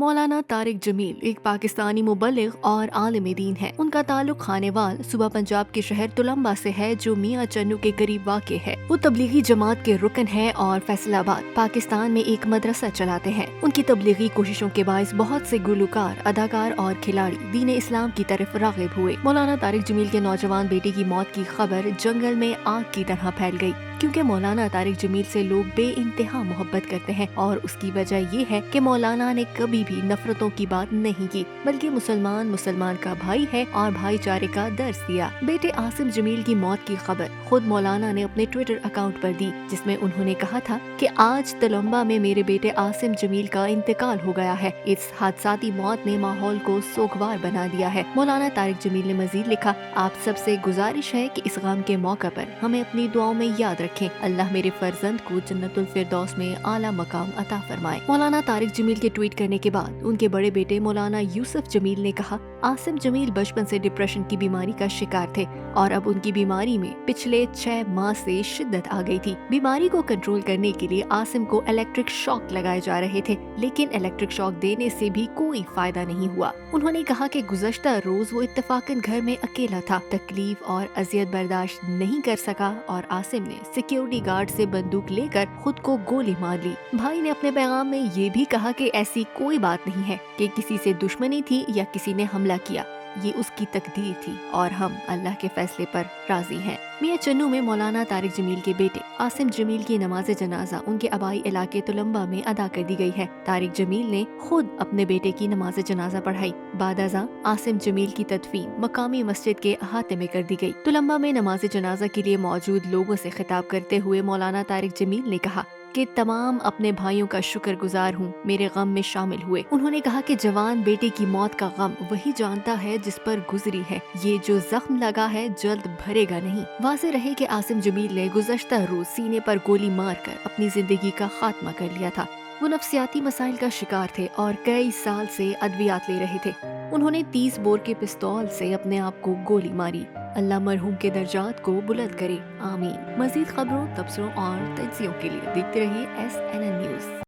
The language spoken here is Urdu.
مولانا طارق جمیل ایک پاکستانی مبلغ اور عالم دین ہے۔ ان کا تعلق خانیوال صوبہ پنجاب کے شہر تلمبا سے ہے جو میاں چنو کے قریب واقع ہے۔ وہ تبلیغی جماعت کے رکن ہے اور فیصل آباد پاکستان میں ایک مدرسہ چلاتے ہیں۔ ان کی تبلیغی کوششوں کے باعث بہت سے گلوکار، اداکار اور کھلاڑی دین اسلام کی طرف راغب ہوئے۔ مولانا طارق جمیل کے نوجوان بیٹے کی موت کی خبر جنگل میں آگ کی طرح پھیل گئی، کیونکہ مولانا طارق جمیل سے لوگ بے انتہا محبت کرتے ہیں اور اس کی وجہ یہ ہے کہ مولانا نے کبھی بھی نفرتوں کی بات نہیں کی، بلکہ مسلمان کا بھائی ہے اور بھائی چارے کا درس دیا۔ بیٹے عاصم جمیل کی موت کی خبر خود مولانا نے اپنے ٹویٹر اکاؤنٹ پر دی، جس میں انہوں نے کہا تھا کہ آج تلمبا میں میرے بیٹے عاصم جمیل کا انتقال ہو گیا ہے۔ اس حادثاتی موت نے ماحول کو سوگوار بنا دیا ہے۔ مولانا طارق جمیل نے مزید لکھا، آپ سب سے گزارش ہے کہ اس غم کے موقع پر ہمیں اپنی دعاؤں میں یاد رکھیں۔ اللہ میرے فرزند کو جنت الفردوس میں اعلیٰ مقام عطا فرمائے۔ مولانا طارق جمیل کے ٹویٹ کرنے کے بعد ان کے بڑے بیٹے مولانا یوسف جمیل نے کہا، عاصم جمیل بچپن سے ڈپریشن کی بیماری کا شکار تھے اور اب ان کی بیماری میں پچھلے 6 ماہ سے شدت آ گئی تھی۔ بیماری کو کنٹرول کرنے کے لیے عاصم کو الیکٹرک شاک لگائے جا رہے تھے، لیکن الیکٹرک شاک دینے سے بھی کوئی فائدہ نہیں ہوا۔ انہوں نے کہا کہ گزشتہ روز وہ اتفاقاً گھر میں اکیلا تھا، تکلیف اور اذیت برداشت نہیں کر سکا اور عاصم نے سیکیورٹی گارڈ سے بندوق لے کر خود کو گولی مار لی۔ بھائی نے اپنے پیغام میں یہ بھی کہا کہ ایسی کوئی بات نہیں ہے کہ کسی سے دشمنی تھی یا کسی نے حملہ کیا، یہ اس کی تقدیر تھی اور ہم اللہ کے فیصلے پر راضی ہیں۔ میاں چنو میں مولانا طارق جمیل کے بیٹے عاصم جمیل کی نماز جنازہ ان کے آبائی علاقے تلمبا میں ادا کر دی گئی ہے۔ طارق جمیل نے خود اپنے بیٹے کی نماز جنازہ پڑھائی۔ بعد ازاں عاصم جمیل کی تدفین مقامی مسجد کے احاطے میں کر دی گئی۔ تلمبا میں نماز جنازہ کے لیے موجود لوگوں سے خطاب کرتے ہوئے مولانا طارق جمیل نے کہا کہ تمام اپنے بھائیوں کا شکر گزار ہوں، میرے غم میں شامل ہوئے۔ انہوں نے کہا کہ جوان بیٹے کی موت کا غم وہی جانتا ہے جس پر گزری ہے، یہ جو زخم لگا ہے جلد بھرے گا نہیں۔ واضح رہے کہ عاصم جمیل نے گزشتہ روز سینے پر گولی مار کر اپنی زندگی کا خاتمہ کر لیا تھا۔ وہ نفسیاتی مسائل کا شکار تھے اور کئی سال سے ادویات لے رہے تھے۔ انہوں نے 30 بور کے پستول سے اپنے آپ کو گولی ماری۔ اللہ مرحوم کے درجات کو بلند کرے، آمین۔ مزید خبروں، تبصروں اور تجزیوں کے لیے دیکھتے رہیے SNN نیوز۔